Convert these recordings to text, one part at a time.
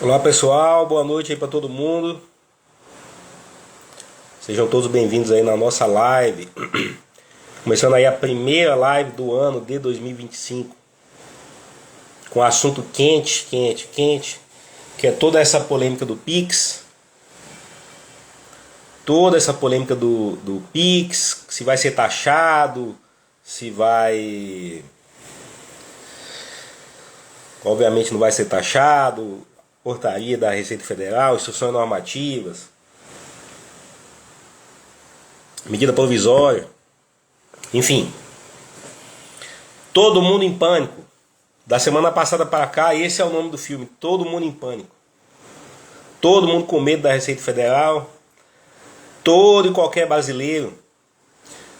Olá pessoal, boa noite aí para todo mundo. Sejam todos bem-vindos aí na nossa live. Começando aí a primeira live do ano de 2025, com assunto quente, que é toda essa polêmica do Pix. Toda essa polêmica do Pix, se vai ser taxado, se vai... Obviamente não vai ser taxado, portaria da Receita Federal, instruções normativas, medida provisória, enfim. Todo mundo em pânico. Da semana passada para cá, esse é o nome do filme, Todo Mundo em Pânico. Todo mundo com medo da Receita Federal, todo e qualquer brasileiro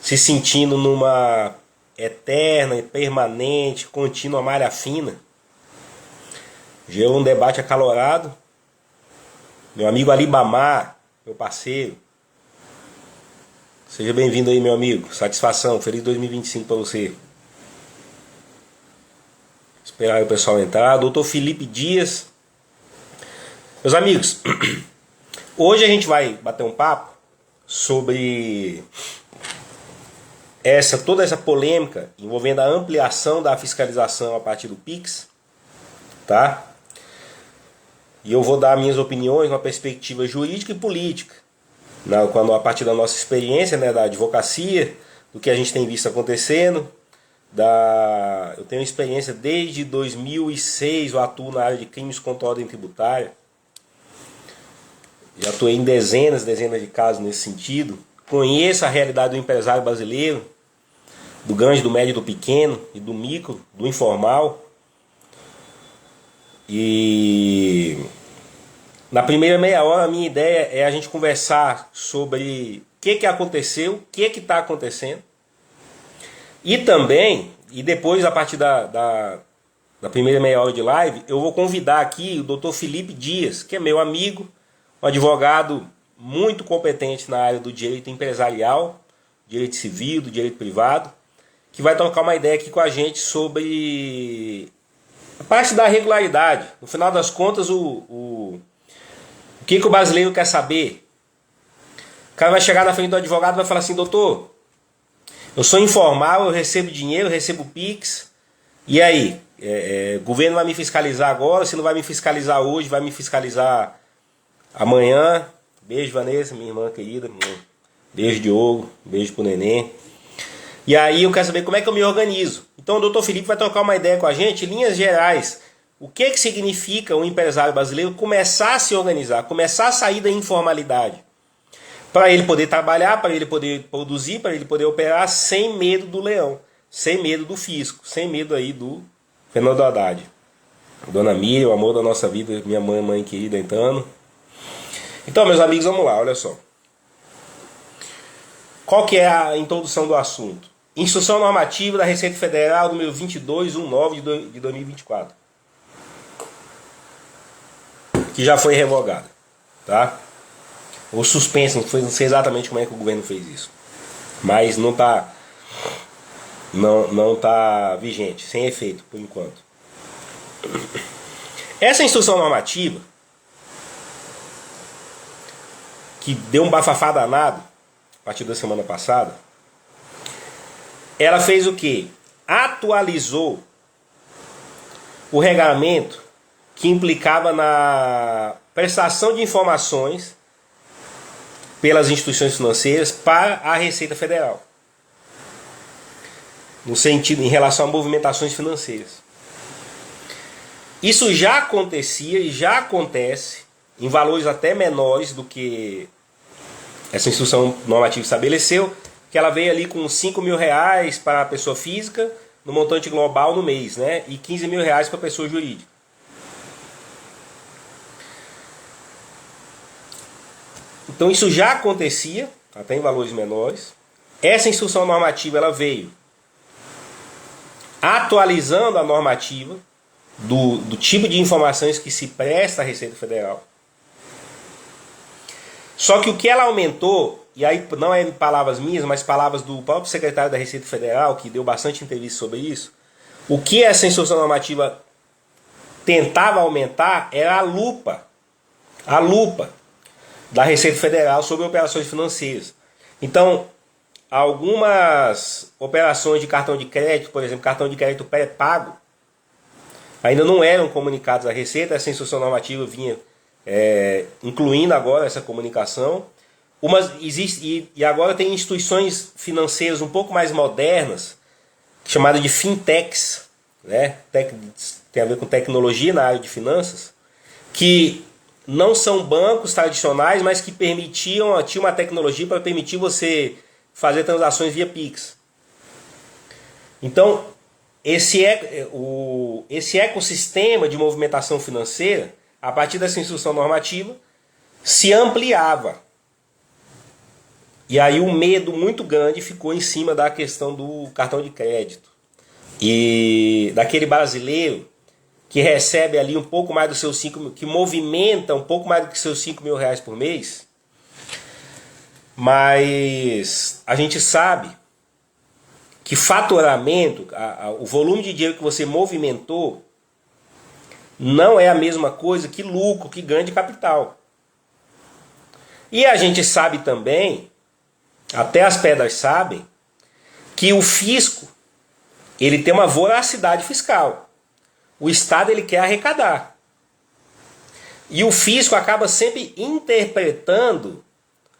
se sentindo numa eterna e permanente, contínua malha fina. Gerou um debate acalorado. Meu amigo Alibamar, meu parceiro. Seja bem-vindo aí, meu amigo. Satisfação. Feliz 2025 para você. Esperar aí o pessoal entrar. Doutor Felipe Dias. Meus amigos, hoje a gente vai bater um papo sobre toda essa polêmica envolvendo a ampliação da fiscalização a partir do Pix. Tá? E eu vou dar minhas opiniões numa perspectiva jurídica e política, a partir da nossa experiência, né, da advocacia, do que a gente tem visto acontecendo. Eu tenho experiência desde 2006, eu atuo na área de crimes contra a ordem tributária. Já atuei em dezenas de casos nesse sentido. Conheço a realidade do empresário brasileiro, do grande, do médio, do pequeno e do micro, do informal. E na primeira meia hora a minha ideia é a gente conversar sobre o que aconteceu, o que está acontecendo. E também, e depois a partir da primeira meia hora de live, eu vou convidar aqui o Dr. Felipe Dias, que é meu amigo, um advogado muito competente na área do direito empresarial, direito civil, do direito privado, que vai trocar uma ideia aqui com a gente sobre a parte da regularidade. No final das contas, o que o brasileiro quer saber? O cara vai chegar na frente do advogado e vai falar assim: doutor, eu sou informal, eu recebo dinheiro, eu recebo Pix, e aí? O governo vai me fiscalizar agora? Se não vai me fiscalizar hoje, vai me fiscalizar amanhã? Beijo, Vanessa, minha irmã querida. Beijo, Diogo. Beijo pro neném. E aí eu quero saber como é que eu me organizo. Então o Dr. Felipe vai trocar uma ideia com a gente, em linhas gerais. O que significa um empresário brasileiro começar a se organizar, começar a sair da informalidade? Para ele poder trabalhar, para ele poder produzir, para ele poder operar sem medo do leão, sem medo do fisco, sem medo aí do Fernando Haddad. Dona Miriam, o amor da nossa vida, minha mãe querida entrando. Então, meus amigos, vamos lá, olha só. Qual que é a introdução do assunto? Instrução normativa da Receita Federal número 2219 de 2024. Que já foi revogada. Tá? Ou suspensa, não sei exatamente como é que o governo fez isso. Mas não está não tá vigente, sem efeito, por enquanto. Essa instrução normativa, que deu um bafafá danado a partir da semana passada, ela fez o quê? Atualizou o regulamento que implicava na prestação de informações pelas instituições financeiras para a Receita Federal, no sentido em relação a movimentações financeiras. Isso já acontecia e já acontece em valores até menores do que essa instrução normativa estabeleceu, que ela veio ali com 5 mil reais para a pessoa física, no montante global no mês, né? E 15 mil reais para a pessoa jurídica. Então isso já acontecia, até em valores menores. Essa instrução normativa ela veio atualizando a normativa do tipo de informações que se presta à Receita Federal. Só que o que ela aumentou, e aí não é palavras minhas, mas palavras do próprio secretário da Receita Federal, que deu bastante entrevista sobre isso, o que essa instrução normativa tentava aumentar era a lupa da Receita Federal sobre operações financeiras. Então, algumas operações de cartão de crédito, por exemplo, cartão de crédito pré-pago, ainda não eram comunicados à Receita. Essa instrução normativa vinha incluindo agora essa comunicação. E agora tem instituições financeiras um pouco mais modernas, chamadas de fintechs, né? Tem a ver com tecnologia na área de finanças, que não são bancos tradicionais, mas que tinha uma tecnologia para permitir você fazer transações via Pix. Então, esse ecossistema de movimentação financeira, a partir dessa instrução normativa, se ampliava. E aí um medo muito grande ficou em cima da questão do cartão de crédito. E daquele brasileiro que recebe ali um pouco mais dos seus 5 mil, que movimenta um pouco mais do que seus 5 mil reais por mês. Mas a gente sabe que faturamento, o volume de dinheiro que você movimentou, não é a mesma coisa que lucro, que ganho de capital. E a gente sabe também, até as pedras sabem, que o fisco, ele tem uma voracidade fiscal. O Estado, ele quer arrecadar. E o fisco acaba sempre interpretando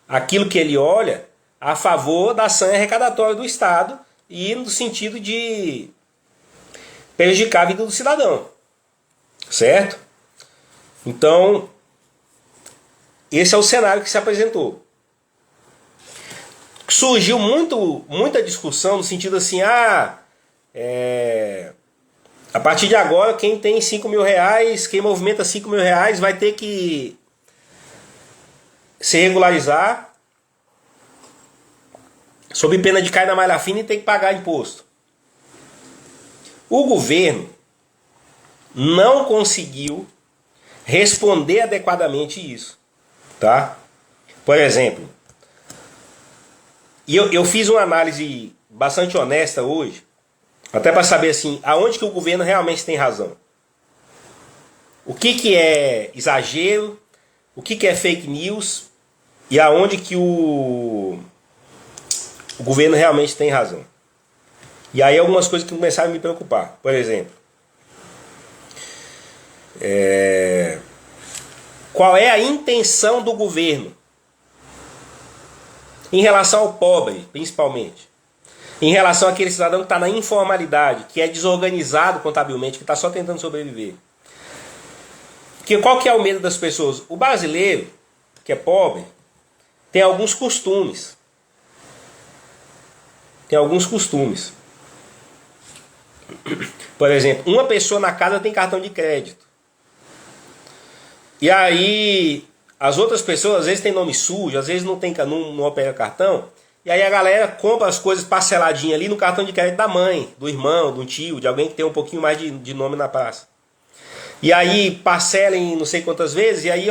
aquilo que ele olha a favor da ação arrecadatória do Estado e no sentido de prejudicar a vida do cidadão. Certo? Então, esse é o cenário que se apresentou. Surgiu muita discussão no sentido assim, a partir de agora, quem tem 5 mil reais, quem movimenta 5 mil reais vai ter que se regularizar sob pena de cair na malha fina e ter que pagar imposto. O governo não conseguiu responder adequadamente isso. Tá? Por exemplo, e eu fiz uma análise bastante honesta hoje, até para saber assim, aonde que o governo realmente tem razão. O que é exagero, o que é fake news e aonde que o governo realmente tem razão. E aí algumas coisas que começaram a me preocupar. Por exemplo, qual é a intenção do governo em relação ao pobre, principalmente? Em relação àquele cidadão que está na informalidade, que é desorganizado contabilmente, que está só tentando sobreviver. Porque qual que é o medo das pessoas? O brasileiro, que é pobre, tem alguns costumes. Por exemplo, uma pessoa na casa tem cartão de crédito. E aí, as outras pessoas às vezes têm nome sujo, às vezes não opera cartão. E aí a galera compra as coisas parceladinhas ali no cartão de crédito da mãe, do irmão, do tio, de alguém que tem um pouquinho mais de nome na praça. E aí parcela em não sei quantas vezes, e aí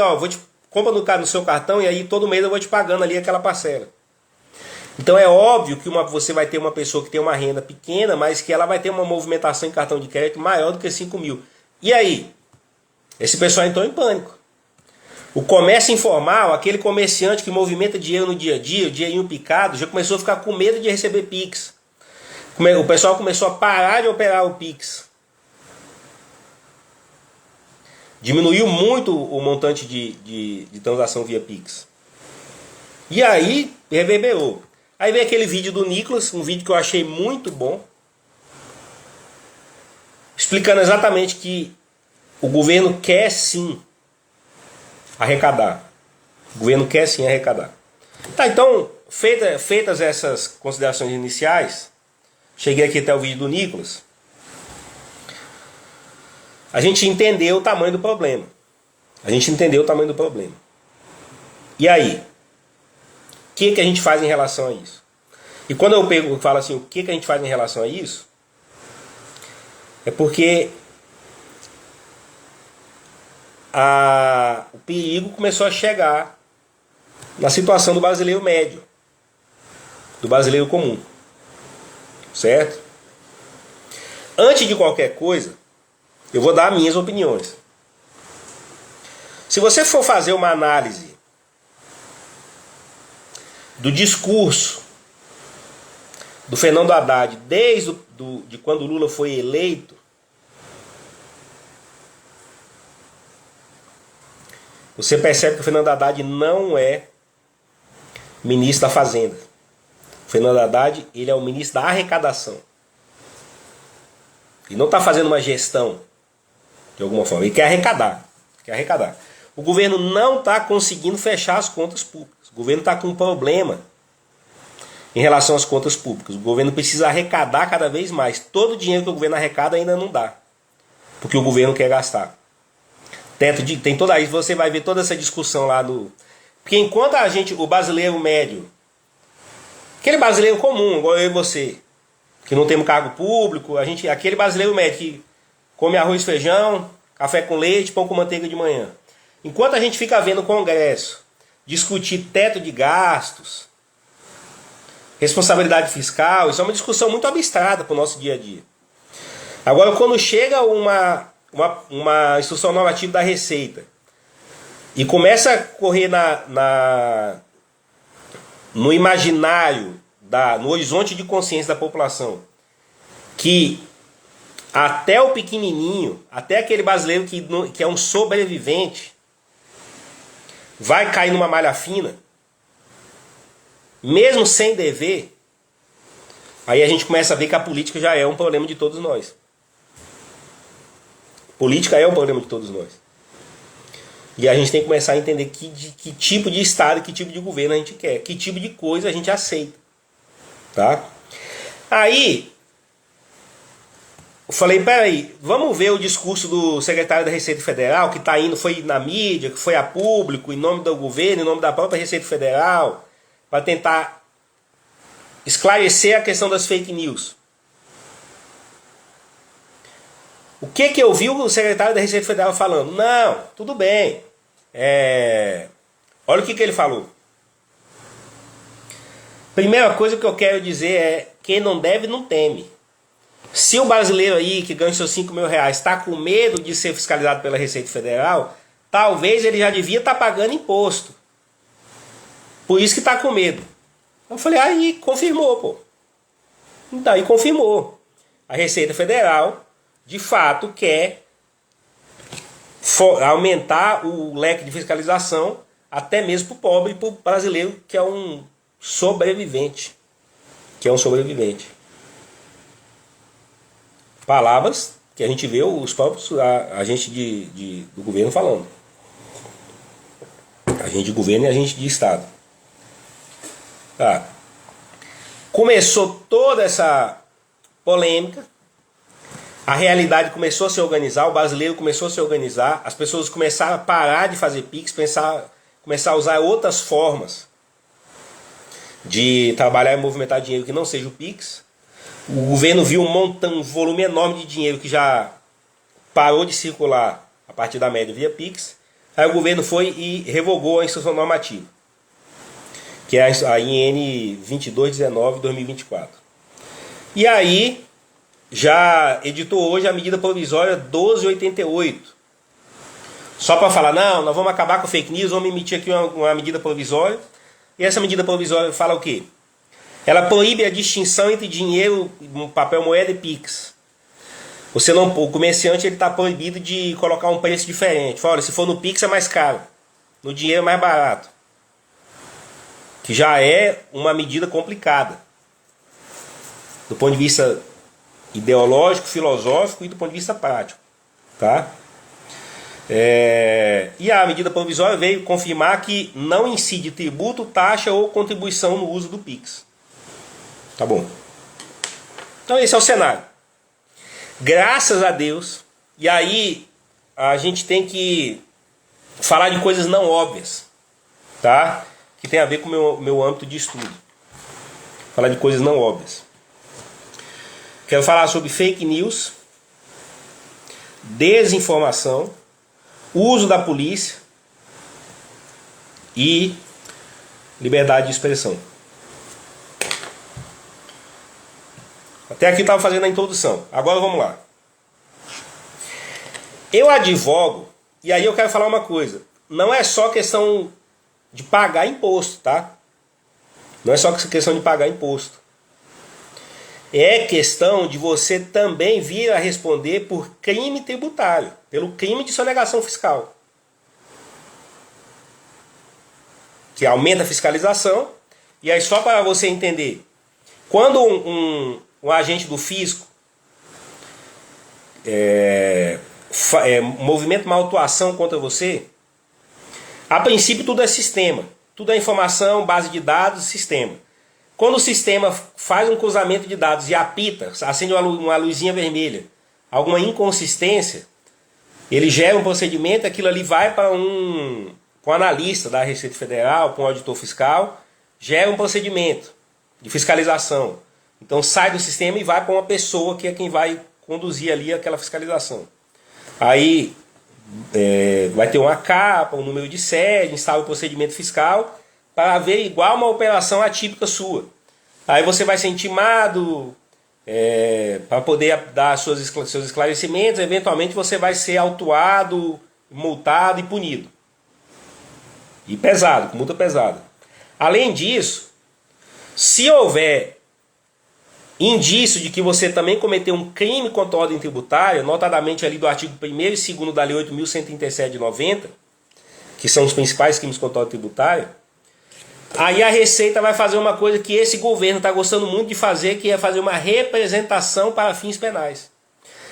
compra no seu cartão, e aí todo mês eu vou te pagando ali aquela parcela. Então é óbvio que você vai ter uma pessoa que tem uma renda pequena, mas que ela vai ter uma movimentação em cartão de crédito maior do que 5 mil. E aí? Esse pessoal entrou em pânico. O comércio informal, aquele comerciante que movimenta dinheiro no dia a dia, o dinheirinho picado, já começou a ficar com medo de receber Pix. O pessoal começou a parar de operar o Pix. Diminuiu muito o montante de transação via Pix. E aí, reverberou. Aí veio aquele vídeo do Nicolas, um vídeo que eu achei muito bom, explicando exatamente que o governo quer sim arrecadar. O governo quer sim arrecadar. Tá, então, feitas essas considerações iniciais, cheguei aqui até o vídeo do Nicolas, a gente entendeu o tamanho do problema. E aí? O que a gente faz em relação a isso? E quando eu falo assim, o que a gente faz em relação a isso? É porque o perigo começou a chegar na situação do brasileiro médio, do brasileiro comum. Certo? Antes de qualquer coisa, Eu vou dar minhas opiniões. Se você for fazer uma análise do discurso do Fernando Haddad desde de quando o Lula foi eleito, você percebe que o Fernando Haddad não é ministro da Fazenda. O Fernando Haddad, ele é o ministro da arrecadação. Ele não está fazendo uma gestão de alguma forma. Ele quer arrecadar. O governo não está conseguindo fechar as contas públicas. O governo está com um problema em relação às contas públicas. O governo precisa arrecadar cada vez mais. Todo o dinheiro que o governo arrecada ainda não dá, porque o governo quer gastar. Tem toda isso, você vai ver toda essa discussão lá no... Porque enquanto o brasileiro médio, aquele brasileiro comum, igual eu e você, que não temos cargo público, aquele brasileiro médio que come arroz, feijão, café com leite, pão com manteiga de manhã. Enquanto a gente fica vendo o Congresso discutir teto de gastos, responsabilidade fiscal, isso é uma discussão muito abstrata para o nosso dia a dia. Agora, quando chega uma instrução normativa da Receita e começa a correr no imaginário, no horizonte de consciência da população, que até o pequenininho, até aquele brasileiro que é um sobrevivente, vai cair numa malha fina, mesmo sem dever, aí a gente começa a ver que a política já é um problema de todos nós. Política é um problema de todos nós. E a gente tem que começar a entender que tipo de Estado, que tipo de governo a gente quer, que tipo de coisa a gente aceita. Tá? Aí, eu falei, peraí, vamos ver o discurso do secretário da Receita Federal, que foi na mídia, que foi a público, em nome do governo, em nome da própria Receita Federal, para tentar esclarecer a questão das fake news. O que eu vi o secretário da Receita Federal falando? Não, tudo bem. Olha o que ele falou. Primeira coisa que eu quero dizer é: quem não deve não teme. Se o brasileiro aí que ganha seus 5 mil reais está com medo de ser fiscalizado pela Receita Federal, talvez ele já devia estar pagando imposto. Por isso que está com medo. Eu falei, aí confirmou, pô. Daí confirmou. A Receita Federal, de fato, quer aumentar o leque de fiscalização até mesmo para o pobre e para o brasileiro que é um sobrevivente. Palavras que a gente vê os próprios agentes do governo falando. Agente de governo e agente de Estado. Tá. Começou toda essa polêmica, a realidade começou a se organizar, o brasileiro começou a se organizar, as pessoas começaram a parar de fazer Pix, começar a usar outras formas de trabalhar e movimentar dinheiro que não seja o Pix. O governo viu um volume enorme de dinheiro que já parou de circular a partir da média via Pix. Aí o governo foi e revogou a instrução normativa, que é a IN 2219/2024. E aí já editou hoje a medida provisória 1288. Só para falar, não, nós vamos acabar com fake news, vamos emitir aqui uma medida provisória. E essa medida provisória fala o quê? Ela proíbe a distinção entre dinheiro, papel moeda e Pix. O comerciante está proibido de colocar um preço diferente. Fala, olha, se for no Pix é mais caro, no dinheiro é mais barato. Que já é uma medida complicada do ponto de vista ideológico, filosófico e do ponto de vista prático. Tá? E a medida provisória veio confirmar que não incide tributo, taxa ou contribuição no uso do Pix. Tá bom. Então esse é o cenário. Graças a Deus. E aí a gente tem que falar de coisas não óbvias, tá? Que tem a ver com o meu âmbito de estudo. Falar de coisas não óbvias. Quero falar sobre fake news, desinformação, uso da polícia e liberdade de expressão. Até aqui eu estava fazendo a introdução. Agora vamos lá. Eu advogo, e aí eu quero falar uma coisa. Não é só questão de pagar imposto, tá? Não é só questão de pagar imposto. É questão de você também vir a responder por crime tributário, pelo crime de sonegação fiscal. Que aumenta a fiscalização. E aí, só para você entender, quando um agente do fisco movimenta uma autuação contra você, a princípio tudo é sistema, tudo é informação, base de dados, sistema. Quando o sistema faz um cruzamento de dados e apita, acende uma luzinha vermelha, alguma inconsistência, ele gera um procedimento, aquilo ali vai para um analista da Receita Federal, para um auditor fiscal, gera um procedimento de fiscalização. Então sai do sistema e vai para uma pessoa que é quem vai conduzir ali aquela fiscalização. Aí vai ter uma capa, um número de sede, instala o procedimento fiscal para averiguar uma operação atípica sua. Aí você vai ser intimado para poder dar seus esclarecimentos, eventualmente você vai ser autuado, multado e punido. E pesado, com multa pesada. Além disso, se houver indício de que você também cometeu um crime contra a ordem tributária, notadamente ali do artigo 1º e 2º da Lei 8.137 de 90, que são os principais crimes contra a ordem tributária, aí a Receita vai fazer uma coisa que esse governo está gostando muito de fazer, que é fazer uma representação para fins penais.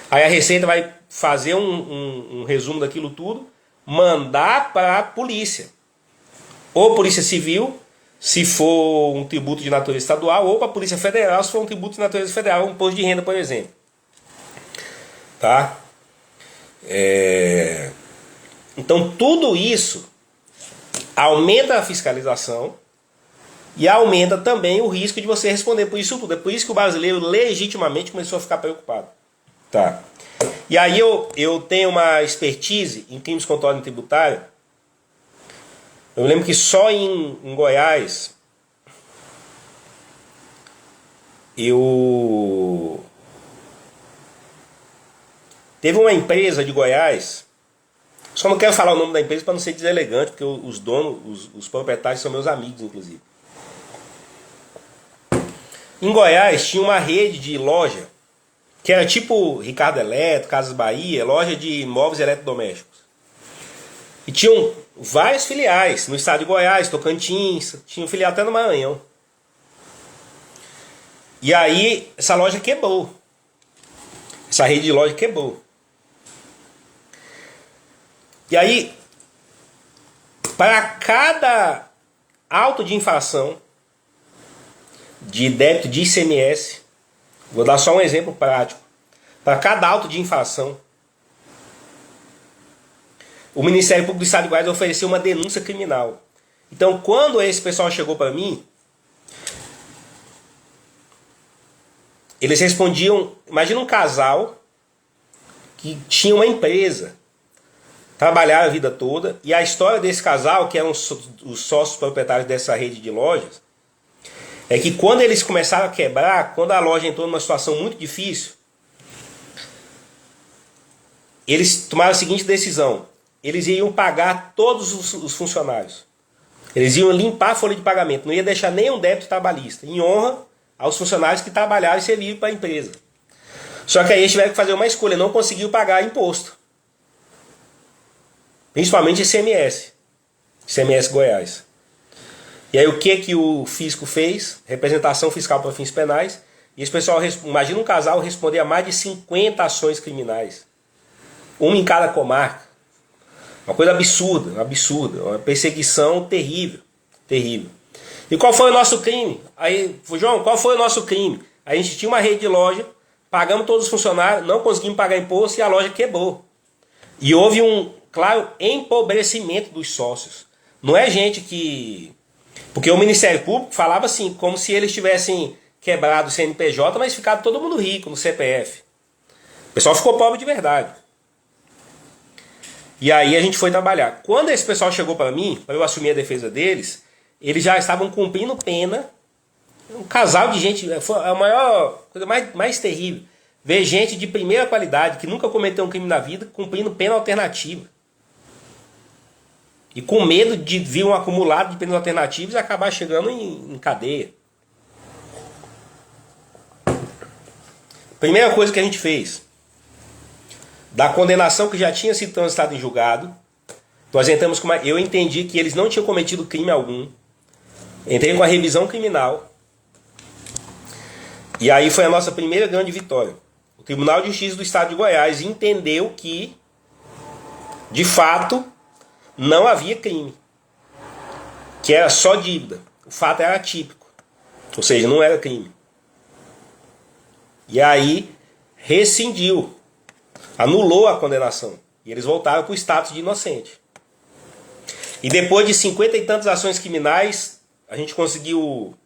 Aí a Receita vai fazer um resumo daquilo tudo, mandar para a polícia. Ou Polícia Civil, se for um tributo de natureza estadual, ou para a Polícia Federal, se for um tributo de natureza federal, um imposto de renda, por exemplo. Tá? Então tudo isso aumenta a fiscalização e aumenta também o risco de você responder por isso tudo. É por isso que o brasileiro legitimamente começou a ficar preocupado. Tá? E aí eu tenho uma expertise em crimes contra a ordem tributária. Eu lembro que só em Goiás teve uma empresa de Goiás, só não quero falar o nome da empresa para não ser deselegante, porque os donos, os proprietários são meus amigos, inclusive. Em Goiás tinha uma rede de loja, que era tipo Ricardo Eletro, Casas Bahia, loja de móveis eletrodomésticos. E tinham várias filiais no estado de Goiás, Tocantins, tinha filial até no Maranhão. E aí essa loja quebrou. Essa rede de loja quebrou. E aí, para cada auto de infração de débito de ICMS, vou dar só um exemplo prático. Para cada auto de infração, o Ministério Público do Estado de Goiás ofereceu uma denúncia criminal. Então, quando esse pessoal chegou para mim, eles respondiam... Imagina um casal que tinha uma empresa, trabalharam a vida toda, e a história desse casal, que eram os sócios proprietários dessa rede de lojas, é que quando eles começaram a quebrar, quando a loja entrou numa situação muito difícil, eles tomaram a seguinte decisão: eles iam pagar todos os funcionários. Eles iam limpar a folha de pagamento, não ia deixar nenhum débito trabalhista, em honra aos funcionários que trabalharam e serviram para a empresa. Só que aí eles tiveram que fazer uma escolha, não conseguiu pagar imposto. Principalmente ICMS. ICMS Goiás. E aí o que o fisco fez? Representação fiscal para fins penais. E esse pessoal, imagina um casal responder a mais de 50 ações criminais. Uma em cada comarca. Uma coisa absurda, absurda. Uma perseguição terrível. Terrível. E qual foi o nosso crime? Aí, João, qual foi o nosso crime? A gente tinha uma rede de loja, pagamos todos os funcionários, não conseguimos pagar imposto e a loja quebrou. E houve um, claro, empobrecimento dos sócios. Não é gente que... Porque o Ministério Público falava assim, como se eles tivessem quebrado o CNPJ, mas ficado todo mundo rico no CPF. O pessoal ficou pobre de verdade. E aí a gente foi trabalhar. Quando esse pessoal chegou para mim, para eu assumir a defesa deles, eles já estavam cumprindo pena. Um casal de gente, foi a maior coisa mais terrível. ver gente de primeira qualidade, que nunca cometeu um crime na vida, cumprindo pena alternativa. E com medo de vir um acumulado de penas alternativas e acabar chegando em cadeia. Primeira coisa que a gente fez, da condenação que já tinha sido transitada em julgado, nós entramos com eu entendi que eles não tinham cometido crime algum. Entrei com a revisão criminal. E aí foi a nossa primeira grande vitória. O Tribunal de Justiça do Estado de Goiás entendeu que, de fato, não havia crime. Que era só dívida. O fato era atípico. Ou seja, não era crime. E aí rescindiu. Anulou a condenação. E eles voltaram para o status de inocente. E depois de 50 e tantas ações criminais, a gente conseguiu...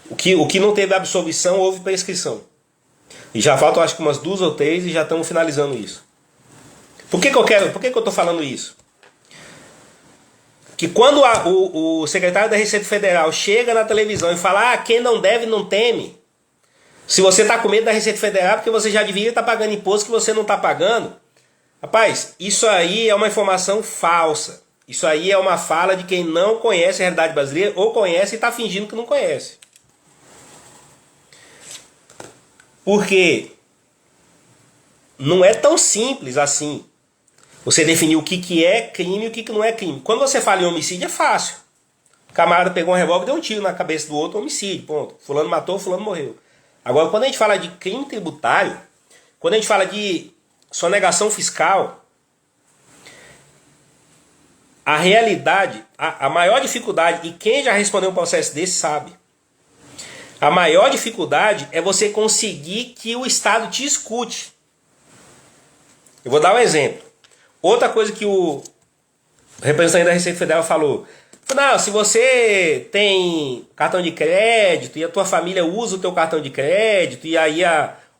O que não teve absolvição, houve prescrição. E já faltam acho que umas 2 ou 3 e já estamos finalizando isso. Por que eu estou falando isso? Que quando o secretário da Receita Federal chega na televisão e fala: quem não deve não teme. Se você está com medo da Receita Federal porque você já devia estar pagando imposto que você não está pagando. Rapaz, isso aí é uma informação falsa. Isso aí é uma fala de quem não conhece a realidade brasileira ou conhece e está fingindo que não conhece. Porque não é tão simples assim você definir o que é crime e o que não é crime. Quando você fala em homicídio é fácil. O camarada pegou um revólver e deu um tiro na cabeça do outro, homicídio, ponto. Fulano matou, fulano morreu. Agora, quando a gente fala de crime tributário, quando a gente fala de sonegação fiscal, a realidade, a maior dificuldade, e quem já respondeu um processo desse sabe, a maior dificuldade é você conseguir que o Estado te escute. Eu vou dar um exemplo. Outra coisa que o representante da Receita Federal falou: não, se você tem cartão de crédito e a tua família usa o teu cartão de crédito e aí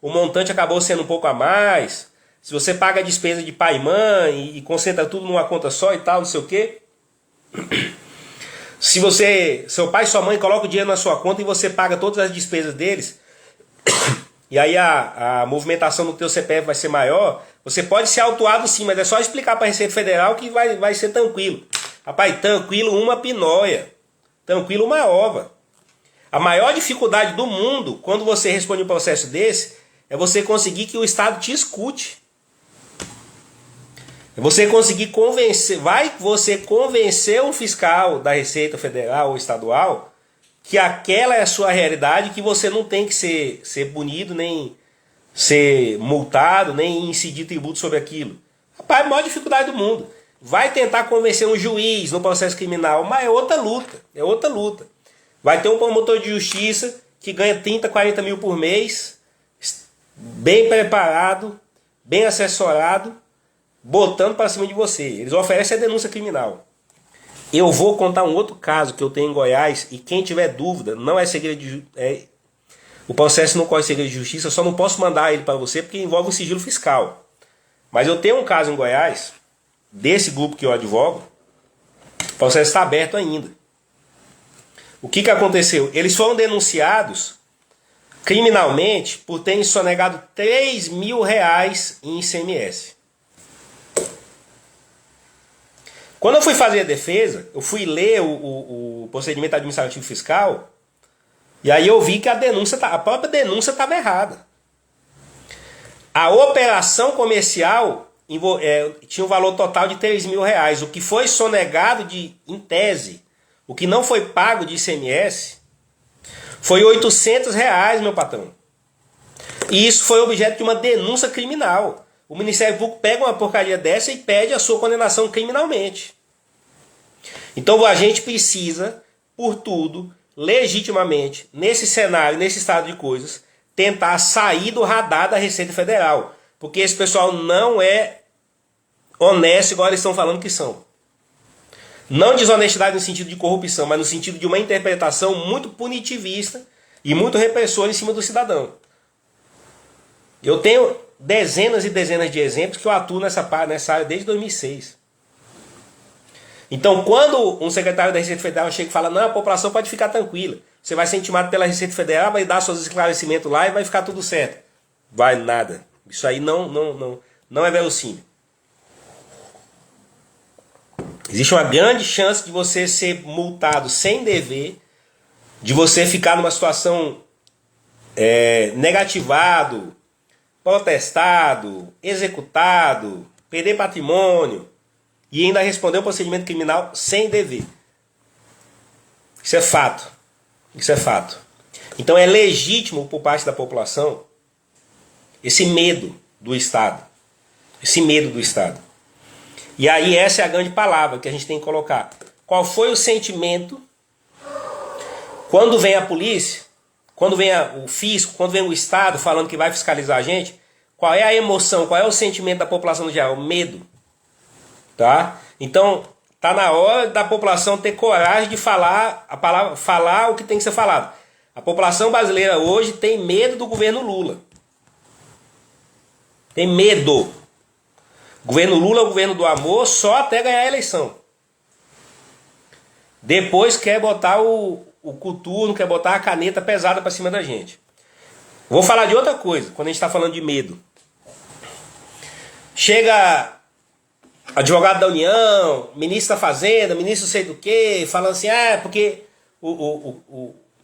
o montante acabou sendo um pouco a mais, se você paga a despesa de pai e mãe e concentra tudo numa conta só e tal, não sei o quê. Se seu pai e sua mãe colocam o dinheiro na sua conta e você paga todas as despesas deles, e aí a movimentação no teu CPF vai ser maior, você pode ser autuado sim, mas é só explicar para a Receita Federal que vai ser tranquilo. Rapaz, tranquilo uma pinóia, tranquilo uma ova. A maior dificuldade do mundo, quando você responde um processo desse, é você conseguir que o Estado te escute. É você conseguir convencer, você convencer um fiscal da Receita Federal ou estadual que aquela é a sua realidade, que você não tem que ser punido, nem ser multado, nem incidir tributo sobre aquilo. Rapaz, é a maior dificuldade do mundo. Vai tentar convencer um juiz no processo criminal, mas é outra luta, é outra luta. Vai ter um promotor de justiça que ganha 30, 40 mil por mês, bem preparado, bem assessorado, botando para cima de você. Eles oferecem a denúncia criminal. Eu vou contar um outro caso que eu tenho em Goiás, e quem tiver dúvida, não é segredo de o processo não corre segredo de justiça, eu só não posso mandar ele para você porque envolve um sigilo fiscal. Mas eu tenho um caso em Goiás, desse grupo que eu advogo, o processo está aberto ainda. O que aconteceu? Eles foram denunciados criminalmente por terem sonegado R$3 mil em ICMS. Quando eu fui fazer a defesa, eu fui ler o procedimento administrativo fiscal, e aí eu vi que a própria denúncia estava errada. A operação comercial tinha um valor total de R$3 mil. O que foi sonegado em tese, o que não foi pago de ICMS, foi R$800, meu patrão. E isso foi objeto de uma denúncia criminal. O Ministério Público pega uma porcaria dessa e pede a sua condenação criminalmente. Então a gente precisa, por tudo, legitimamente, nesse cenário, nesse estado de coisas, tentar sair do radar da Receita Federal. Porque esse pessoal não é honesto igual eles estão falando que são. Não desonestidade no sentido de corrupção, mas no sentido de uma interpretação muito punitivista e muito repressora em cima do cidadão. Eu tenho dezenas e dezenas de exemplos que eu atuo nessa área desde 2006. Então, quando um secretário da Receita Federal chega e fala: não, a população pode ficar tranquila, você vai ser intimado pela Receita Federal, vai dar seus esclarecimentos lá e vai ficar tudo certo. Vai nada. Isso aí não é verossímil. Existe uma grande chance de você ser multado sem dever, de você ficar numa situação negativado, protestado, executado, perder patrimônio e ainda responder um procedimento criminal sem dever. Isso é fato. Isso é fato. Então é legítimo por parte da população esse medo do Estado. Esse medo do Estado. E aí essa é a grande palavra que a gente tem que colocar. Qual foi o sentimento quando vem a polícia, quando vem o fisco, quando vem o Estado falando que vai fiscalizar a gente? Qual é a emoção, qual é o sentimento da população no geral? Medo. Tá? Então, tá na hora da população ter coragem de falar a palavra, falar o que tem que ser falado. A população brasileira hoje tem medo do governo Lula. Tem medo. O governo Lula é o governo do amor só até ganhar a eleição. Depois quer botar o coturno, quer botar a caneta pesada para cima da gente. Vou falar de outra coisa, quando a gente está falando de medo. Chega advogado da União, ministro da Fazenda, ministro não sei do que, falando assim, porque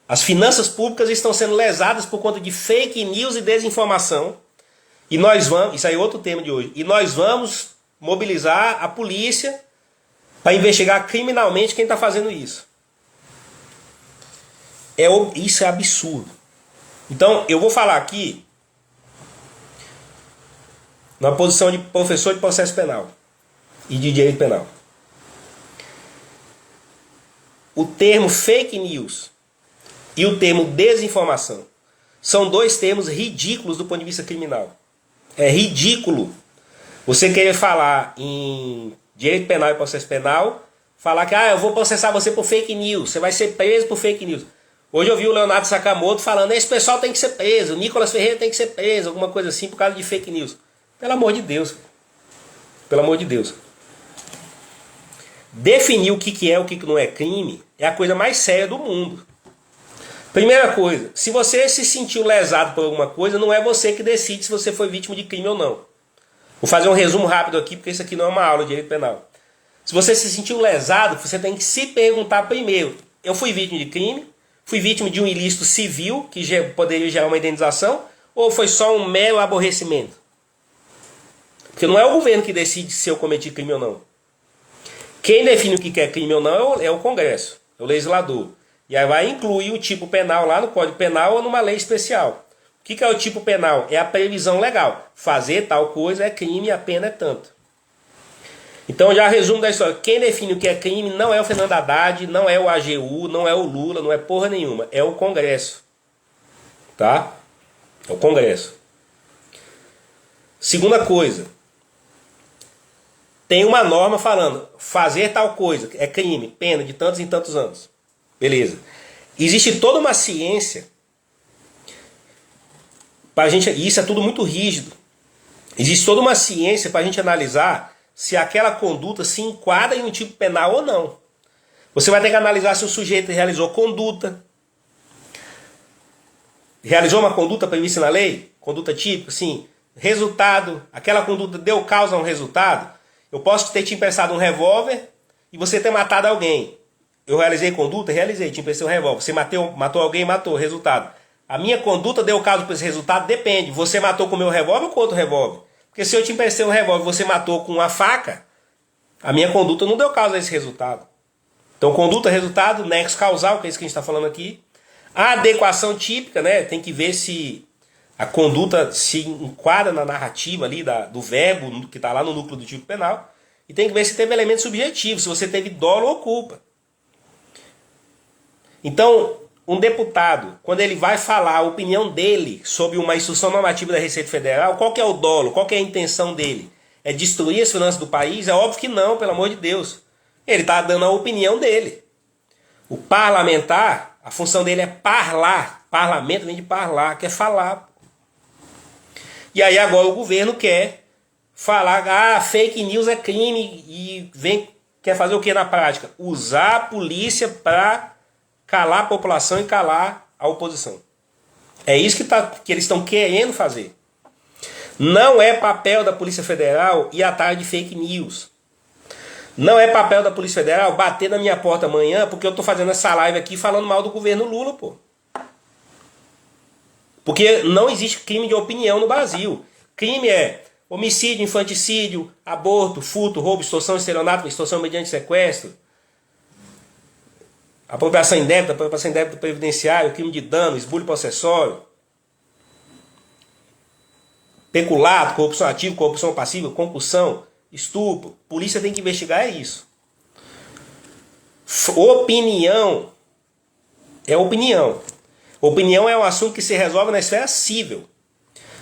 as finanças públicas estão sendo lesadas por conta de fake news e desinformação. E nós vamos, isso aí é outro tema de hoje, e nós vamos mobilizar a polícia para investigar criminalmente quem está fazendo isso. Isso é absurdo. Então, eu vou falar aqui na posição de professor de processo penal e de direito penal. O termo fake news e o termo desinformação são dois termos ridículos do ponto de vista criminal. É ridículo você querer falar em direito penal e processo penal, falar que eu vou processar você por fake news, você vai ser preso por fake news. Hoje eu vi o Leonardo Sakamoto falando, esse pessoal tem que ser preso, o Nicolas Ferreira tem que ser preso, alguma coisa assim por causa de fake news. Pelo amor de Deus. Pelo amor de Deus. Definir o que é o que não é crime é a coisa mais séria do mundo. Primeira coisa, se você se sentiu lesado por alguma coisa, não é você que decide se você foi vítima de crime ou não. Vou fazer um resumo rápido aqui, porque isso aqui não é uma aula de direito penal. Se você se sentiu lesado, você tem que se perguntar primeiro, eu fui vítima de crime? Fui vítima de um ilícito civil, que poderia gerar uma indenização? Ou foi só um mero aborrecimento? Porque não é o governo que decide se eu cometi crime ou não. Quem define o que é crime ou não é o Congresso, é o legislador. E aí vai incluir o tipo penal lá no Código Penal ou numa lei especial. O que é o tipo penal? É a previsão legal. Fazer tal coisa é crime e a pena é tanto. Então já resumo da história. Quem define o que é crime não é o Fernando Haddad, não é o AGU, não é o Lula, não é porra nenhuma. É o Congresso. Tá? É o Congresso. Segunda coisa. Tem uma norma falando, fazer tal coisa é crime, pena de tantos em tantos anos. Beleza. Existe toda uma ciência pra gente, e isso é tudo muito rígido. Existe toda uma ciência para a gente analisar se aquela conduta se enquadra em um tipo penal ou não. Você vai ter que analisar se o sujeito realizou conduta. Realizou uma conduta prevista na lei? Conduta típica, sim. Resultado, aquela conduta deu causa a um resultado? Eu posso ter te emprestado um revólver e você ter matado alguém. Eu realizei conduta? Realizei, te emprestei um revólver. Você matou alguém? Matou. Resultado. A minha conduta deu causa para esse resultado? Depende. Você matou com o meu revólver ou com outro revólver? Porque se eu te emprestei um revólver e você matou com uma faca, a minha conduta não deu causa a esse resultado. Então, conduta, resultado, nexo causal, que é isso que a gente está falando aqui. A adequação típica, né? Tem que ver se a conduta se enquadra na narrativa ali do verbo que está lá no núcleo do tipo penal. E tem que ver se teve elemento subjetivo, se você teve dolo ou culpa. Então, um deputado, quando ele vai falar a opinião dele sobre uma instrução normativa da Receita Federal, qual que é o dolo, qual que é a intenção dele? É destruir as finanças do país? É óbvio que não, pelo amor de Deus. Ele está dando a opinião dele. O parlamentar, a função dele é parlar. Parlamento vem de parlar, quer falar. E aí agora o governo quer falar, fake news é crime e quer fazer o que na prática? Usar a polícia para calar a população e calar a oposição. É isso que eles estão querendo fazer. Não é papel da Polícia Federal ir atrás de fake news. Não é papel da Polícia Federal bater na minha porta amanhã porque eu tô fazendo essa live aqui falando mal do governo Lula, pô. Porque não existe crime de opinião no Brasil. Crime é homicídio, infanticídio, aborto, furto, roubo, extorsão, estelionato, extorsão mediante sequestro, apropriação indébita previdenciário, crime de dano, esbulho possessório, peculato, corrupção ativa, corrupção passiva, concussão, estupro. Polícia tem que investigar isso. Opinião é opinião. Opinião é um assunto que se resolve na esfera civil.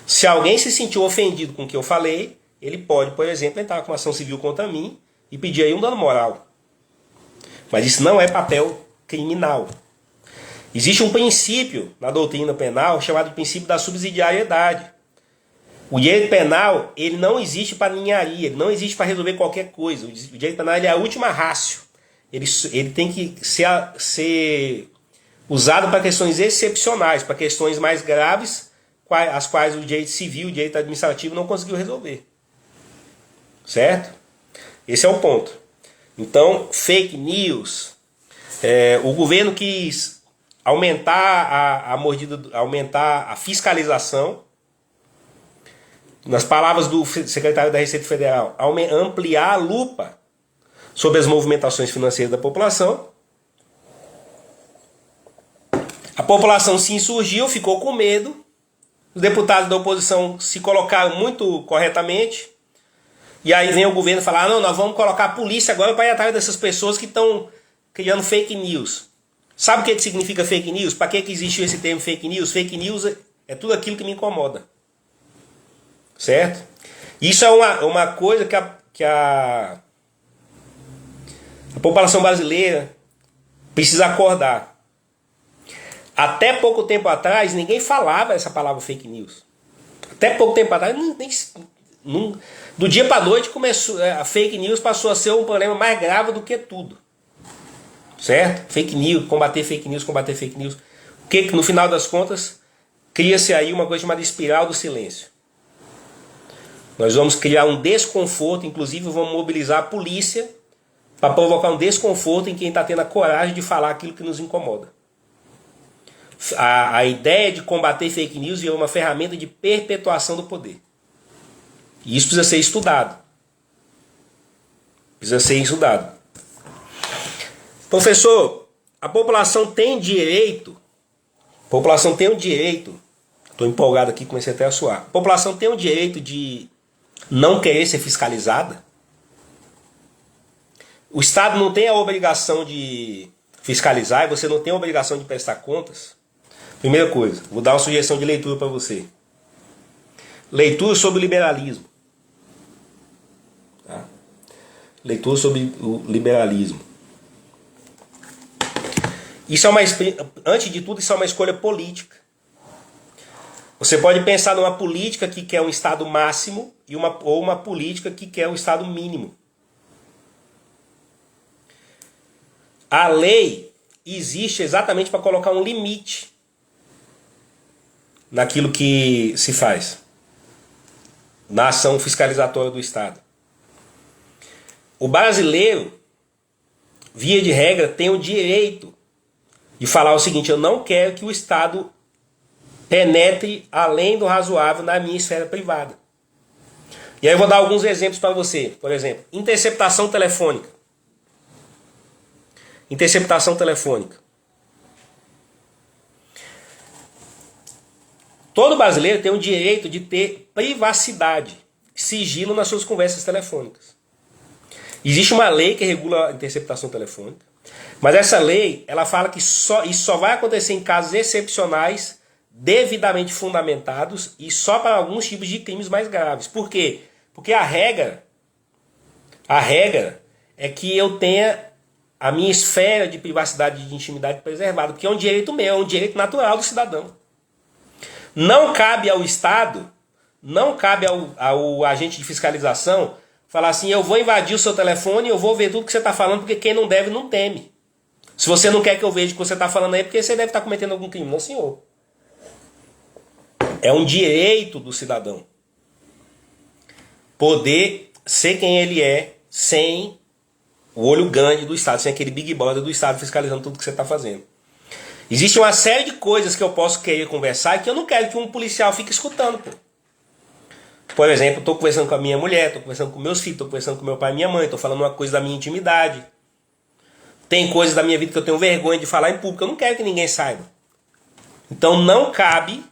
Se alguém se sentiu ofendido com o que eu falei, ele pode, por exemplo, entrar com uma ação civil contra mim e pedir aí um dano moral. Mas isso não é papel criminal. Existe um princípio na doutrina penal chamado princípio da subsidiariedade. O direito penal, ele não existe para ninharia, ele não existe para resolver qualquer coisa. O direito penal, ele é a última ratio. Ele tem que ser usado para questões excepcionais, para questões mais graves, as quais o direito civil, o direito administrativo não conseguiu resolver. Certo? Esse é o ponto. Então, fake news, o governo quis aumentar a mordida, aumentar a fiscalização. Nas palavras do secretário da Receita Federal, ampliar a lupa sobre as movimentações financeiras da população. A população se insurgiu, ficou com medo. Os deputados da oposição se colocaram muito corretamente. E aí vem o governo falar, não, nós vamos colocar a polícia agora para ir atrás dessas pessoas que estão criando fake news. Sabe o que significa fake news? Para que existiu esse termo fake news? Fake news é tudo aquilo que me incomoda. Certo? Isso é uma coisa que a população brasileira precisa acordar. Até pouco tempo atrás, ninguém falava essa palavra fake news. Até pouco tempo atrás, do dia para a noite, a fake news passou a ser um problema mais grave do que tudo. Certo? Fake news, combater fake news, combater fake news. Que no final das contas, cria-se aí uma coisa chamada espiral do silêncio. Nós vamos criar um desconforto, inclusive vamos mobilizar a polícia para provocar um desconforto em quem está tendo a coragem de falar aquilo que nos incomoda. A ideia de combater fake news é uma ferramenta de perpetuação do poder. E isso precisa ser estudado. Precisa ser estudado. Professor, a população tem direito. A população tem o direito. Estou empolgado aqui, comecei até a suar. A população tem o direito de não querer ser fiscalizada. O Estado não tem a obrigação de fiscalizar e você não tem a obrigação de prestar contas. Primeira coisa, vou dar uma sugestão de leitura para você. Leitura sobre o liberalismo. Tá? Leitura sobre o liberalismo. Isso é antes de tudo, isso é uma escolha política. Você pode pensar numa política que quer um Estado máximo ou uma política que quer um Estado mínimo. A lei existe exatamente para colocar um limite naquilo que se faz, na ação fiscalizatória do Estado. O brasileiro, via de regra, tem o direito de falar o seguinte: eu não quero que o Estado penetre além do razoável na minha esfera privada. E aí eu vou dar alguns exemplos para você. Por exemplo, interceptação telefônica. Interceptação telefônica. Todo brasileiro tem o direito de ter privacidade, sigilo nas suas conversas telefônicas. Existe uma lei que regula a interceptação telefônica, mas essa lei, ela fala que isso só vai acontecer em casos excepcionais, devidamente fundamentados e só para alguns tipos de crimes mais graves. Por quê? Porque a regra é que eu tenha a minha esfera de privacidade e de intimidade preservada, porque é um direito meu, é um direito natural do cidadão. Não cabe ao Estado, não cabe ao agente de fiscalização falar assim: eu vou invadir o seu telefone e eu vou ver tudo que você está falando, porque quem não deve não teme. Se você não quer que eu veja o que você está falando aí, é porque você deve estar cometendo algum crime. Não, senhor. É um direito do cidadão. poder ser quem ele é sem o olho grande do Estado, sem aquele Big Brother do Estado fiscalizando tudo que você está fazendo. Existe uma série de coisas que eu posso querer conversar e que eu não quero que um policial fique escutando, pô. Por exemplo, estou conversando com a minha mulher, estou conversando com meus filhos, estou conversando com meu pai e minha mãe, estou falando uma coisa da minha intimidade. Tem coisas da minha vida que eu tenho vergonha de falar em público, eu não quero que ninguém saiba. Então não cabe,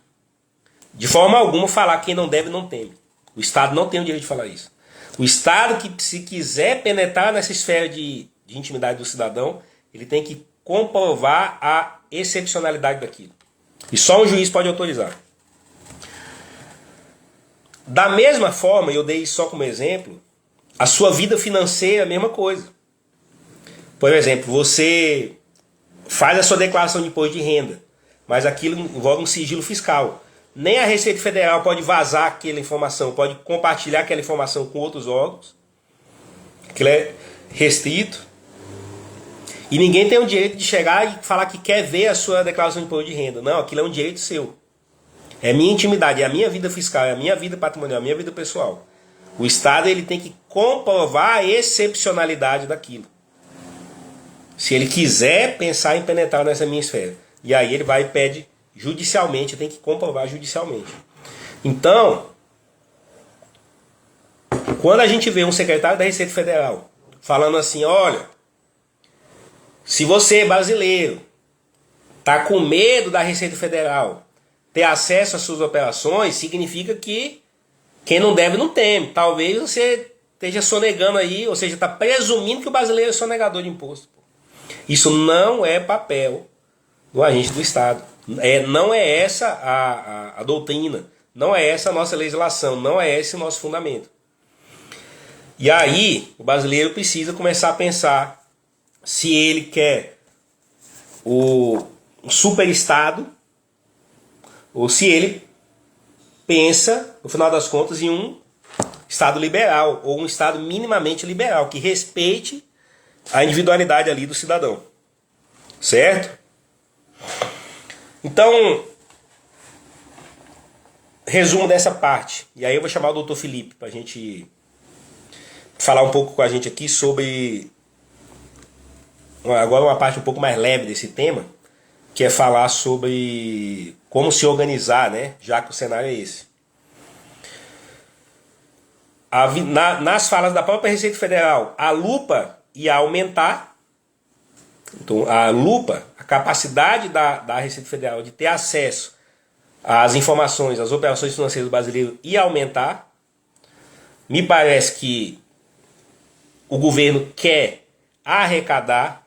de forma alguma, falar quem não deve não teme. O Estado não tem o direito de falar isso. O Estado, que se quiser penetrar nessa esfera de intimidade do cidadão, ele tem que comprovar a excepcionalidade daquilo. E só um juiz pode autorizar. Da mesma forma, eu dei só como exemplo, a sua vida financeira é a mesma coisa. Por exemplo, você faz a sua declaração de imposto de renda, mas aquilo envolve um sigilo fiscal. Nem a Receita Federal pode vazar aquela informação, pode compartilhar aquela informação com outros órgãos. Aquilo é restrito. E ninguém tem o direito de chegar e falar que quer ver a sua declaração de imposto de renda. Não, aquilo é um direito seu. É minha intimidade, é a minha vida fiscal, é a minha vida patrimonial, é a minha vida pessoal. O Estado ele tem que comprovar a excepcionalidade daquilo. Se ele quiser pensar em penetrar nessa minha esfera. E aí ele vai e pede judicialmente, tem que comprovar judicialmente. Então, quando a gente vê um secretário da Receita Federal falando assim, olha, se você brasileiro está com medo da Receita Federal ter acesso às suas operações, significa que quem não deve não teme. Talvez você esteja sonegando aí, ou seja, está presumindo que o brasileiro é sonegador de imposto. Isso não é papel do agente do Estado. Não é essa a doutrina, não é essa a nossa legislação, não é esse o nosso fundamento. E aí o brasileiro precisa começar a pensar se ele quer o super Estado ou se ele pensa, no final das contas, em um Estado liberal ou um Estado minimamente liberal, que respeite a individualidade ali do cidadão. Certo? Então, resumo dessa parte. E aí eu vou chamar o Dr. Felipe para a gente falar um pouco com a gente aqui sobre agora uma parte um pouco mais leve desse tema, que é falar sobre como se organizar, né? Já que o cenário é esse. Nas falas da própria Receita Federal, a lupa ia aumentar. Então, a lupa, a capacidade da Receita Federal de ter acesso às informações, às operações financeiras do brasileiro ia aumentar. Me parece que o governo quer arrecadar.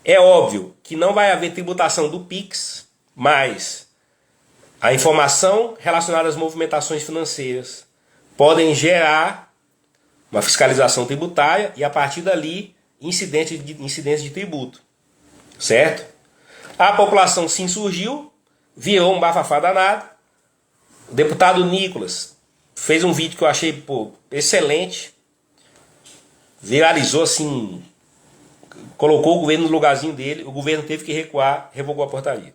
É óbvio que não vai haver tributação do PIX, mas a informação relacionada às movimentações financeiras podem gerar uma fiscalização tributária e a partir dali incidência de tributo. Certo? A população se insurgiu, virou um bafafá danado. O deputado Nicolas fez um vídeo que eu achei excelente. Viralizou assim, colocou o governo no lugarzinho dele, o governo teve que recuar, revogou a portaria.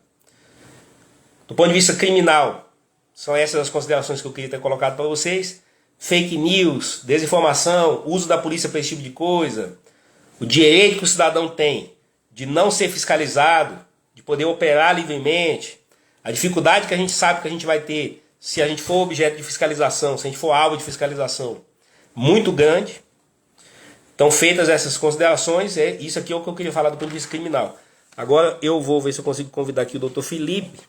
Do ponto de vista criminal, são essas as considerações que eu queria ter colocado para vocês. Fake news, desinformação, uso da polícia para esse tipo de coisa, o direito que o cidadão tem de não ser fiscalizado, de poder operar livremente, a dificuldade que a gente sabe que a gente vai ter se a gente for objeto de fiscalização, se a gente for alvo de fiscalização, muito grande. Então, feitas essas considerações, isso aqui é o que eu queria falar do ponto de vista criminal. Agora eu vou ver se eu consigo convidar aqui o Dr. Felipe